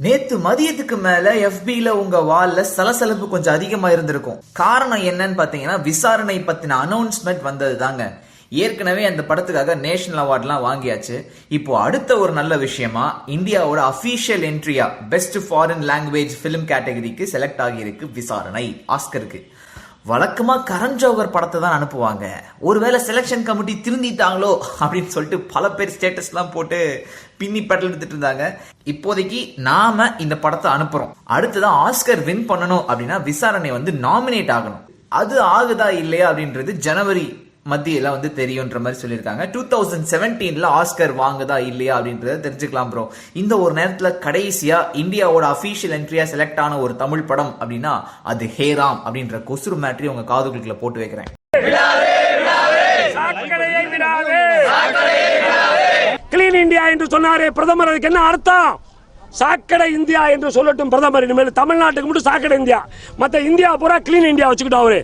நேத்து மதியத்துக்கு மேல FBல உங்க வால்ல சலசலப்பு கொஞ்சம் அதிகமா இருந்திருக்கும். காரணம் என்னன்னு பாத்தீங்கன்னா விசாரணை பத்தின அனௌன்ஸ்மெண்ட் வந்தது தாங்க. ஏற்கனவே அந்த படத்துக்காக நேஷனல் அவார்ட்லாம் வாங்கியாச்சு. இப்போ அடுத்த ஒரு நல்ல விஷயமா இந்தியாவோட அபிஷியல் என்ட்ரியா பெஸ்ட் ஃபாரின் லாங்குவேஜ் பிலிம் கேட்டகரிக்கு செலக்ட் ஆகியிருக்கு விசாரணை ஆஸ்கருக்கு. வழக்கமா கரண் ஜோஹர் படத்தை தான் அனுப்புவாங்க. ஒருவேளை செலக்ஷன் கமிட்டி திருந்திட்டாங்களோ அப்படின்னு சொல்லிட்டு பல பேர் ஸ்டேட்டஸ் எல்லாம் போட்டு பின்னி பட்டல் எடுத்துட்டு இருந்தாங்க. இப்போதைக்கு நாம இந்த படத்தை அனுப்புறோம். அடுத்ததான் ஆஸ்கர் வின் பண்ணணும் அப்படின்னா விசாரணை நாமினேட் ஆகணும். அது ஆகுதா இல்லையா அப்படின்றது ஜனவரி மத்தியில தெரியும்ன்ற மாதிரி சொல்லியிருக்காங்க. 2017ல ஆஸ்கர் வாங்குதா இல்லையா அப்படின்றத தெரிஞ்சுக்கலாம் ப்ரோ. இந்த ஒரு நேரத்துல கடைசியா இந்தியாவோட அபிஷியல் என்ட்ரியா செலக்ட் ஆன ஒரு தமிழ் படம் அப்படின்னா அது ஹேராம் அப்படின்ற கொசுறு மேட்ரி உங்க காதுகளுக்குள்ள போட்டு வைக்கிறேன். கிளீன் இந்தியா என்று சொன்னாரே பிரதமர், அதுக்கு என்ன அர்த்தம்? சாக்கடை இந்தியா என்று சொல்லட்டும் பிரதமர். இனிமேல் தமிழ்நாட்டுக்கு மட்டும் சாக்கடை இந்தியா, மற்ற இந்தியா பூரா கிளீன் இந்தியா வச்சுக்கிட்டோம் அவரு.